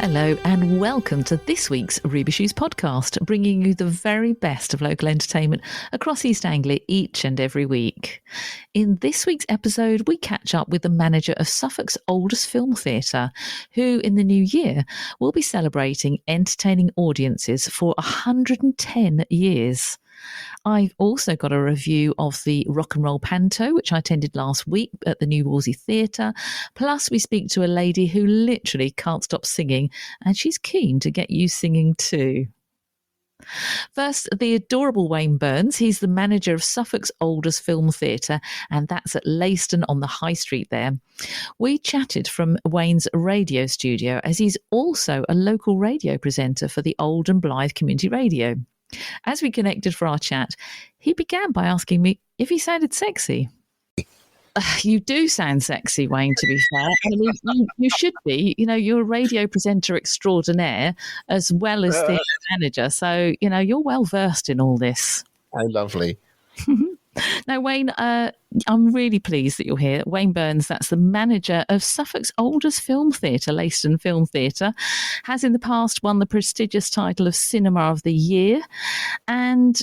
Hello and welcome to this week's Ruby Shoes podcast, bringing you the very best of local entertainment across East Anglia each and every week. In this week's episode, we catch up with the manager of Suffolk's oldest film theatre, who in the new year will be celebrating entertaining audiences for 110 years. I've also got a review of the rock and roll panto, which I attended last week at the new Wolsey Theatre. Plus, we speak to a lady who literally can't stop singing, and she's keen to get you singing too. First, the adorable Wayne Burns. He's the manager of Suffolk's oldest film theatre, and that's at Leiston on the High Street there. We chatted from Wayne's radio studio, as he's also a local radio presenter for the Old and Blythe Community Radio. As we connected for our chat, he began by asking me if he sounded sexy. You do sound sexy, Wayne, to be fair. I mean, you should be. You know, you're a radio presenter extraordinaire as well as the manager. So, you know, you're well versed in all this. Oh, lovely. Now, Wayne, I'm really pleased that you're here. Wayne Burns, that's the manager of Suffolk's oldest film theatre, Leiston Film Theatre, has in the past won the prestigious title of Cinema of the Year. And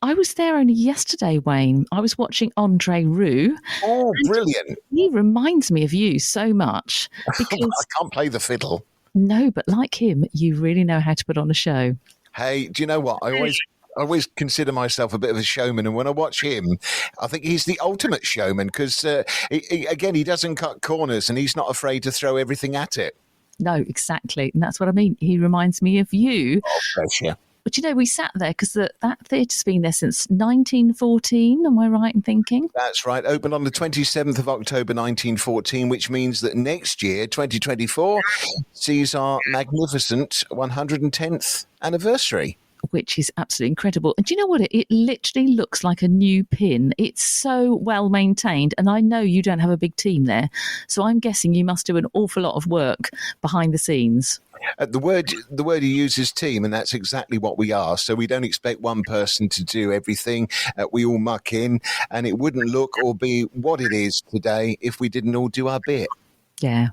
I was there only yesterday, Wayne. I was watching Andre Roux. Oh, brilliant. He reminds me of you so much. Because I can't play the fiddle. No, but like him, you really know how to put on a show. Hey, do you know what? I always consider myself a bit of a showman, and when I watch him, I think he's the ultimate showman because, again, he doesn't cut corners and he's not afraid to throw everything at it. No, exactly. And that's what I mean. He reminds me of you. Oh, bless you. But, you know, we sat there because that theatre's been there since 1914. Am I right in thinking? That's right. Opened on the 27th of October, 1914, which means that next year, 2024, sees our magnificent 110th anniversary. Which is absolutely incredible. And do you know what? It literally looks like a new pin. It's so well maintained. And I know you don't have a big team there. So I'm guessing you must do an awful lot of work behind the scenes. The word he uses team, and that's exactly what we are. So we don't expect one person to do everything. We all muck in, and it wouldn't look or be what it is today if we didn't all do our bit. Yeah.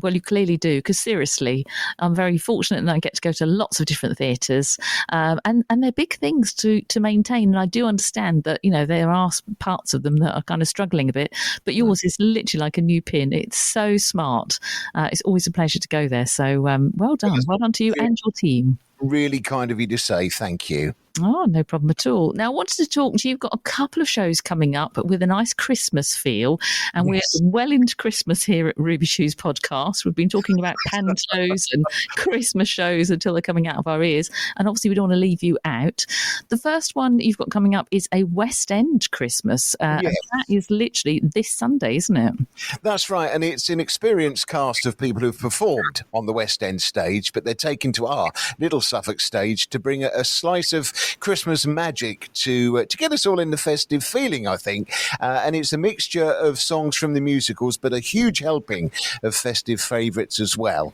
Well, you clearly do, because seriously, I'm very fortunate that I get to go to lots of different theatres, and they're big things to maintain. And I do understand that, you know, there are parts of them that are kind of struggling a bit, but yours is literally like a new pin. It's so smart. It's always a pleasure to go there. So well done. Well done to you and your team. Really kind of you to say thank you. Oh, no problem at all. Now, I wanted to talk to you. You've got a couple of shows coming up with a nice Christmas feel, and We're well into Christmas here at Ruby Shoes Podcast. We've been talking about pantos and Christmas shows until they're coming out of our ears, and obviously we don't want to leave you out. The first one you've got coming up is a West End Christmas. And that is literally this Sunday, isn't it? That's right, and it's an experienced cast of people who've performed on the West End stage, but they're taken to our little Suffolk stage to bring a slice of Christmas magic to get us all in the festive feeling, I think. And it's a mixture of songs from the musicals, but a huge helping of festive favourites as well.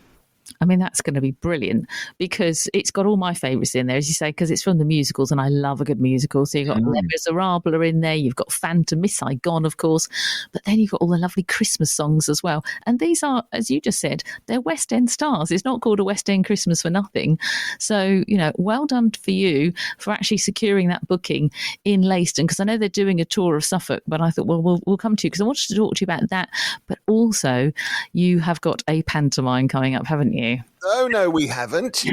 I mean, that's going to be brilliant because it's got all my favourites in there, as you say, because it's from the musicals and I love a good musical. So you've got Les Miserables in there, you've got Phantom, Miss Saigon, of course, but then you've got all the lovely Christmas songs as well. And these are, as you just said, they're West End stars. It's not called a West End Christmas for nothing. So, you know, well done for you for actually securing that booking in Leiston, because I know they're doing a tour of Suffolk, but I thought, well, we'll come to you because I wanted to talk to you about that. But also, you have got a pantomime coming up, haven't you? Oh, no, we haven't.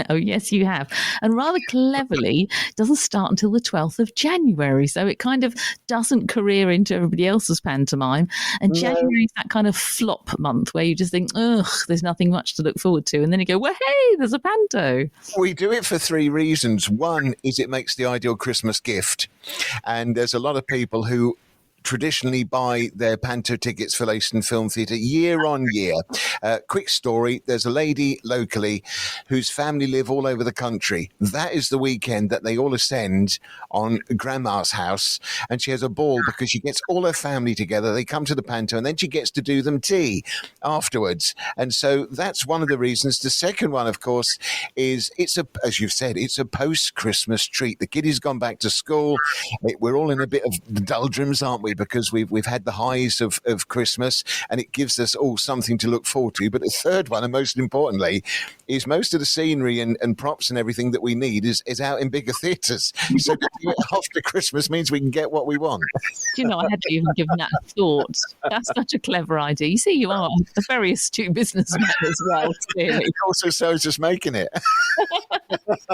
Oh, yes, you have. And rather cleverly, it doesn't start until the 12th of January. So it kind of doesn't career into everybody else's pantomime. And January is that kind of flop month where you just think, ugh, there's nothing much to look forward to. And then you go, well, hey, there's a panto. We do it for three reasons. One is it makes the ideal Christmas gift. And there's a lot of people who traditionally buy their panto tickets for Leiston Film Theatre year on year. Quick story, there's a lady locally whose family live all over the country. That is the weekend that they all ascend on Grandma's house, and she has a ball because she gets all her family together. They come to the panto, and then she gets to do them tea afterwards. And so that's one of the reasons. The second one, of course, is as you've said, it's a post-Christmas treat. The kiddies gone back to school. We're all in a bit of the doldrums, aren't we? we? Because we've had the highs of Christmas, and it gives us all something to look forward to. But the third one, and most importantly, is most of the scenery and props and everything that we need is out in bigger theatres. So to do it after Christmas means we can get what we want. Do you know, I hadn't even given that a thought. That's such a clever idea. You see, you are a very astute businessman as well, clearly. It also shows us making it.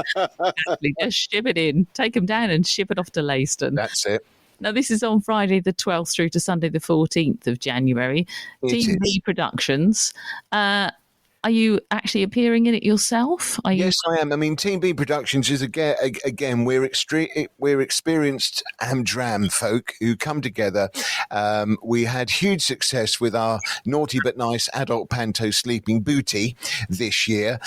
Exactly. Just ship it in, take them down and ship it off to Leiston. That's it. Now, this is on Friday the 12th through to Sunday the 14th of January. TV Productions. Are you actually appearing in it yourself? Yes, I am. I mean, Team B Productions is, again, we're experienced Amdram folk who come together. We had huge success with our Naughty But Nice adult panto Sleeping Booty this year,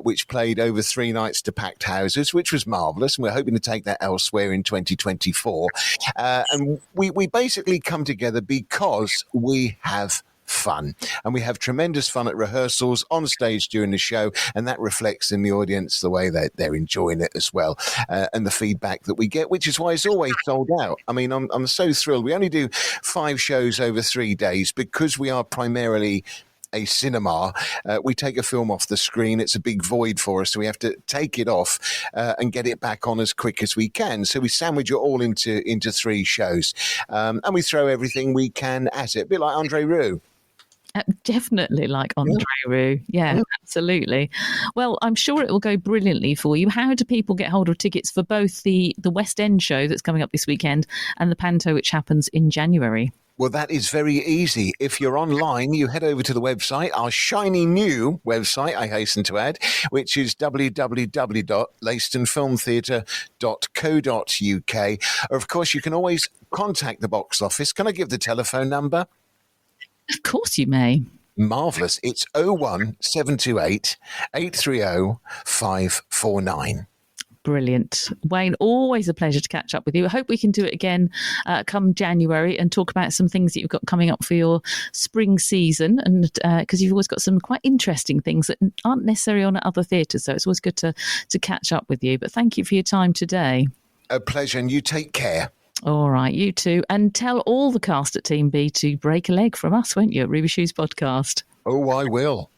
which played over 3 nights to packed houses, which was marvellous. And we're hoping to take that elsewhere in 2024. And we basically come together because we have fun, and we have tremendous fun at rehearsals, on stage during the show, and that reflects in the audience the way that they're enjoying it as well, and the feedback that we get, which is why it's always sold out. I mean, I'm so thrilled. We only do 5 shows over 3 days because we are primarily a cinema. We take a film off the screen, it's a big void for us, so we have to take it off and get it back on as quick as we can. So we sandwich it all into 3 shows, and we throw everything we can at it, a bit like Andre Rieu. Definitely like Andre Rieu. Yeah, absolutely. Well, I'm sure it will go brilliantly for you. How do people get hold of tickets for both the West End show that's coming up this weekend and the panto, which happens in January? Well, that is very easy. If you're online, you head over to the website, our shiny new website, I hasten to add, which is www.leistonfilmtheatre.co.uk. Or, of course, you can always contact the box office. Can I give the telephone number? Of course you may. Marvellous. It's 01728 830 549. Brilliant. Wayne, always a pleasure to catch up with you. I hope we can do it again come January and talk about some things that you've got coming up for your spring season, and because you've always got some quite interesting things that aren't necessarily on at other theatres, so it's always good to catch up with you. But thank you for your time today. A pleasure, and you take care. All right, you too. And tell all the cast at Team B to break a leg from us, won't you, at Ruby Shoes Podcast? Oh, I will.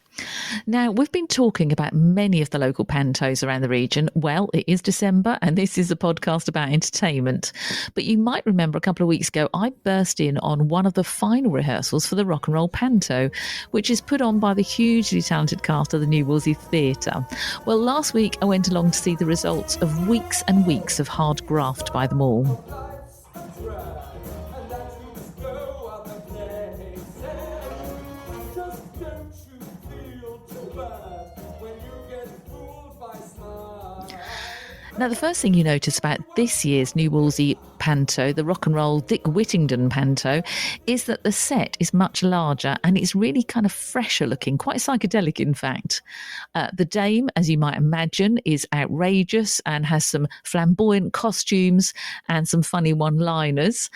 Now, we've been talking about many of the local pantos around the region. Well, it is December and this is a podcast about entertainment. But you might remember a couple of weeks ago, I burst in on one of the final rehearsals for the Rock and Roll Panto, which is put on by the hugely talented cast of the New Wolsey Theatre. Well, last week I went along to see the results of weeks and weeks of hard graft by them all. Now, the first thing you notice about this year's New Wolsey Panto, the Rock and Roll Dick Whittington Panto, is that the set is much larger and it's really kind of fresher looking, quite psychedelic in fact. The dame, as you might imagine, is outrageous and has some flamboyant costumes and some funny one-liners.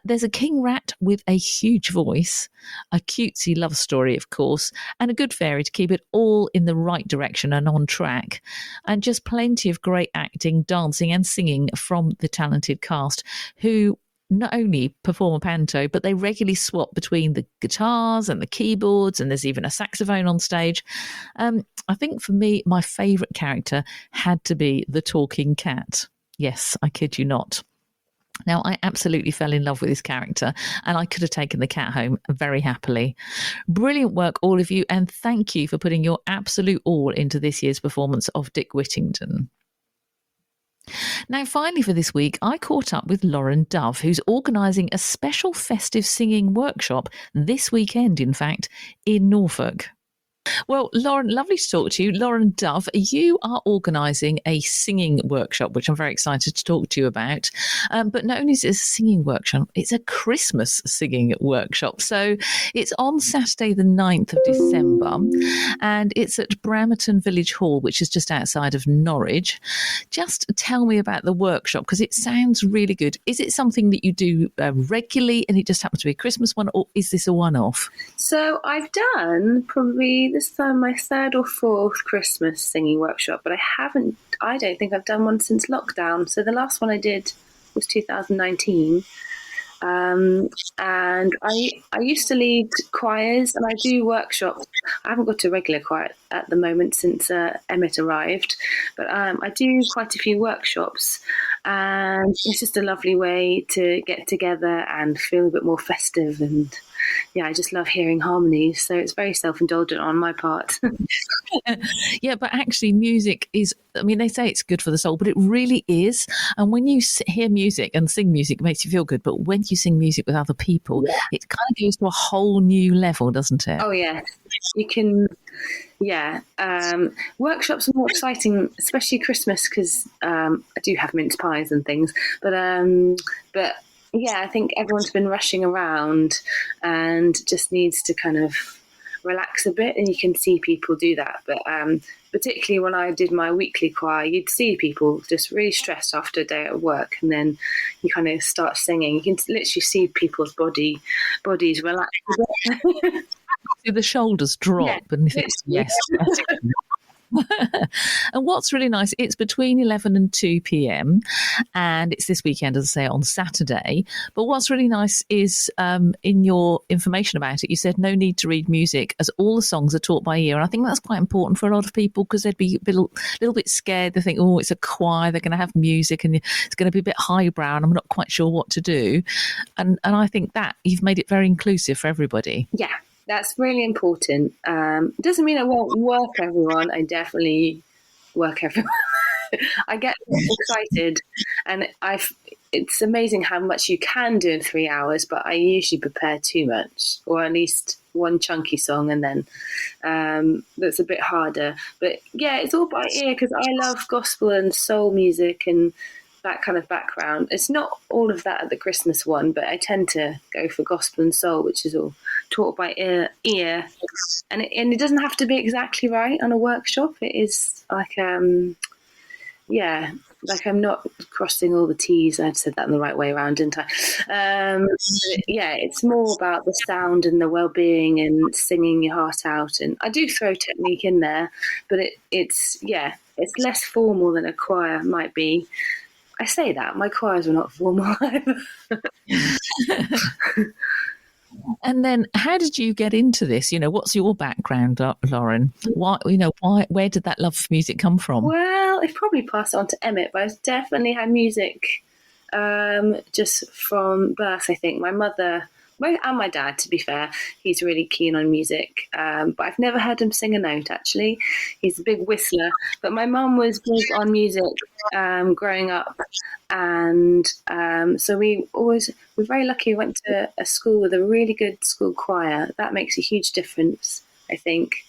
There's a king rat with a huge voice, a cutesy love story, of course, and a good fairy to keep it all in the right direction and on track. And just plenty of great acting, dancing and singing from the talented cast, who not only perform a panto, but they regularly swap between the guitars and the keyboards, and there's even a saxophone on stage. I think for me, my favourite character had to be the talking cat. Yes, I kid you not. Now, I absolutely fell in love with this character and I could have taken the cat home very happily. Brilliant work, all of you, and thank you for putting your absolute all into this year's performance of Dick Whittington. Now, finally for this week, I caught up with Lauren Dove, who's organising a special festive singing workshop this weekend, in fact, in Norfolk. Well, Lauren, lovely to talk to you. Lauren Dove, you are organising a singing workshop, which I'm very excited to talk to you about. But not only is it a singing workshop, it's a Christmas singing workshop. So it's on Saturday, the 9th of December, and it's at Bramerton Village Hall, which is just outside of Norwich. Just tell me about the workshop, because it sounds really good. Is it something that you do regularly and it just happens to be a Christmas one, or is this a one-off? So I've done probably this time my 3rd or 4th Christmas singing workshop, but I don't think I've done one since lockdown. So the last one I did was 2019. And I used to lead choirs, and I do workshops. I haven't got a regular choir at the moment since Emmett arrived, but I do quite a few workshops, and it's just a lovely way to get together and feel a bit more festive. And yeah, I just love hearing harmonies, so it's very self-indulgent on my part. Yeah, but actually, music is, I mean, they say it's good for the soul, but it really is. And when you hear music and sing music, it makes you feel good. But when you sing music with other people, it kind of goes to a whole new level, doesn't it? Oh, yeah. You can, yeah. Workshops are more exciting, especially Christmas, because I do have mince pies and things. But yeah, I think everyone's been rushing around and just needs to kind of relax a bit, and you can see people do that. But particularly when I did my weekly choir, you'd see people just really stressed after a day at work, and then you kind of start singing. You can literally see people's bodies relax a bit. The shoulders drop, Yeah, and you think, yes. And what's really nice, it's between 11 and 2 p.m. and it's this weekend, as I say, on Saturday. But what's really nice is in your information about it, you said no need to read music as all the songs are taught by ear. And I think that's quite important for a lot of people because they'd be a little bit scared. They think, oh, it's a choir, they're going to have music and it's going to be a bit highbrow and I'm not quite sure what to do. And I think that you've made it very inclusive for everybody. Yeah. That's really important. It doesn't mean I won't work everyone. I definitely work everyone. I get excited, and it's amazing how much you can do in 3 hours, but I usually prepare too much, or at least one chunky song, and then that's a bit harder. But yeah, it's all by ear because I love gospel and soul music and that kind of background. It's not all of that at the Christmas one, but I tend to go for gospel and soul, which is all taught by ear. And it doesn't have to be exactly right on a workshop. It is like, like I'm not crossing all the T's. I said that in the right way around, didn't I? Yeah, it's more about the sound and the well-being and singing your heart out. And I do throw technique in there, but it's less formal than a choir might be. I say that my choirs are not formal. And then, how did you get into this? You know, what's your background, Lauren? Why? Where did that love for music come from? Well, I've probably passed it on to Emmett, but I've definitely had music just from birth. I think my mother. And my dad, to be fair, he's really keen on music, but I've never heard him sing a note, actually. He's a big whistler. But my mum was big on music growing up, and so we're very lucky. We went to a school with a really good school choir. That makes a huge difference, I think.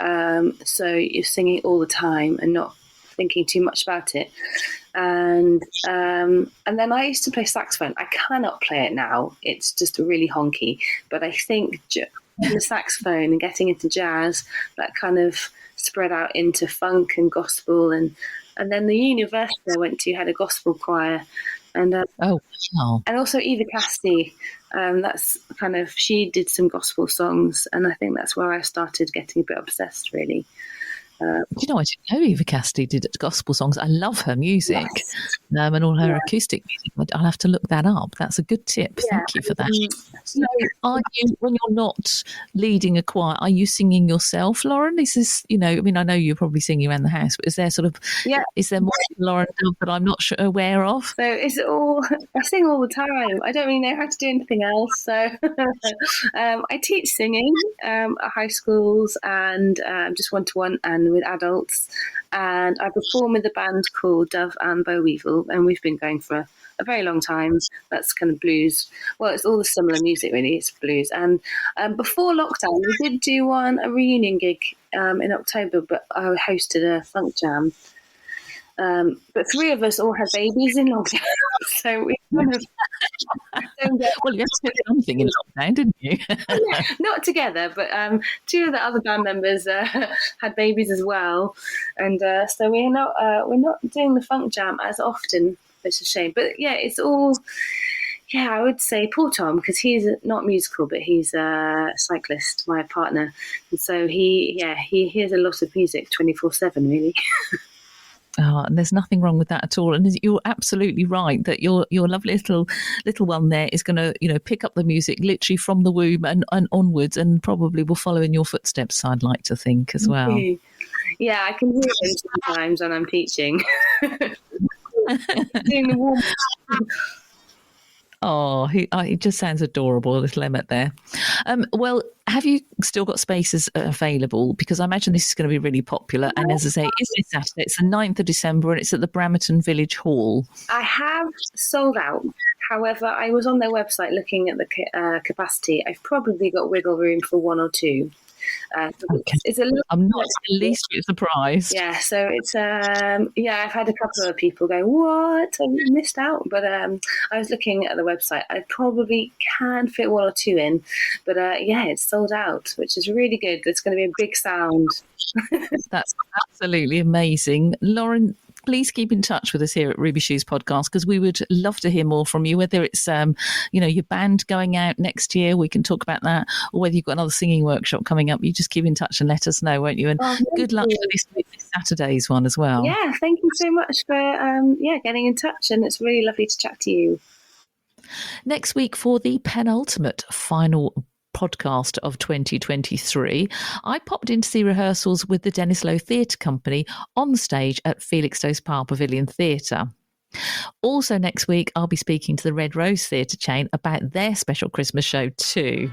So you're singing all the time and not thinking too much about it. And then I used to play saxophone. I cannot play it now. It's just really honky. But I think the saxophone and getting into jazz, that kind of spread out into funk and gospel. And then the university I went to had a gospel choir. And and also Eva Casti. That's kind of, she did some gospel songs. And I think that's where I started getting a bit obsessed, really. I didn't know Eva Casti did gospel songs. I love her music, and all her acoustic music. I'll have to look that up. That's a good tip. Thank you for that. So, when you're not leading a choir, are you singing yourself, Lauren? Is this, I know you're probably singing around the house, but is there is there more Lauren that I'm not aware of? So it's I sing all the time. I don't really know how to do anything else. So I teach singing at high schools and just one-to-one and with adults, and I perform with a band called Dove and Bow Weevil, and we've been going for a very long time. That's kind of blues. Well, it's all the similar music, really. It's blues. And before lockdown, we did do a reunion gig in October, but I hosted a funk jam. But 3 of us all had babies in lockdown, so we kind of well, you had to do something in lockdown, didn't you? Yeah, not together, but 2 of the other band members had babies as well, and so we're not doing the funk jam as often. It's a shame, but yeah, it's all. Yeah, I would say Paul Tom, because he's not musical, but he's a cyclist, my partner, and so he hears a lot of music 24/7, really. And there's nothing wrong with that at all. And you're absolutely right that your lovely little one there is going to, pick up the music literally from the womb and onwards, and probably will follow in your footsteps, I'd like to think as well. Yeah, I can hear him sometimes when I'm teaching. Doing the warm. Oh, he just sounds adorable, little Emmett there. Well, have you still got spaces available? Because I imagine this is going to be really popular. And as I say, it's this Saturday. It's the 9th of December, and it's at the Bramerton Village Hall. I have sold out. However, I was on their website looking at the capacity. I've probably got wiggle room for one or two. Okay. It's a little, I'm not the least bit surprised. Yeah, so it's I've had a couple of people go, "What? I missed out." But I was looking at the website. I probably can fit one or two in, but it's sold out, which is really good. It's going to be a big sound. That's absolutely amazing, Lauren. Please keep in touch with us here at Ruby Shoes Podcast, because we would love to hear more from you, whether it's, your band going out next year, we can talk about that, or whether you've got another singing workshop coming up. You just keep in touch and let us know, won't you? And good luck for this Saturday's one as well. Yeah, thank you so much for getting in touch, and it's really lovely to chat to you. Next week, for the penultimate final podcast of 2023, I popped in to see rehearsals with the Dennis Lowe Theatre Company on stage at Felixstowe's Park Pavilion Theatre. Also next week, I'll be speaking to the Red Rose Theatre chain about their special Christmas show too.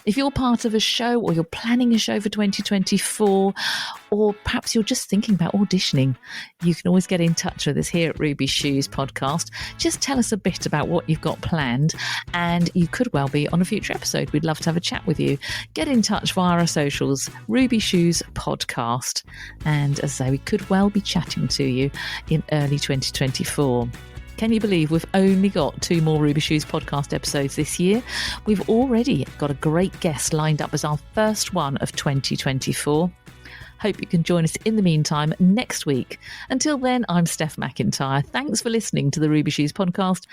If you're part of a show, or you're planning a show for 2024, or perhaps you're just thinking about auditioning, you can always get in touch with us here at Ruby Shoes Podcast. Just tell us a bit about what you've got planned, and you could well be on a future episode. We'd love to have a chat with you. Get in touch via our socials, Ruby Shoes Podcast. And as I say, we could well be chatting to you in early 2024. Can you believe we've only got 2 more Ruby Shoes podcast episodes this year? We've already got a great guest lined up as our first one of 2024. Hope you can join us in the meantime next week. Until then, I'm Steph McIntyre. Thanks for listening to the Ruby Shoes podcast,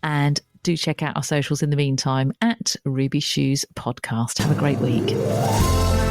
and do check out our socials in the meantime at Ruby Shoes Podcast. Have a great week.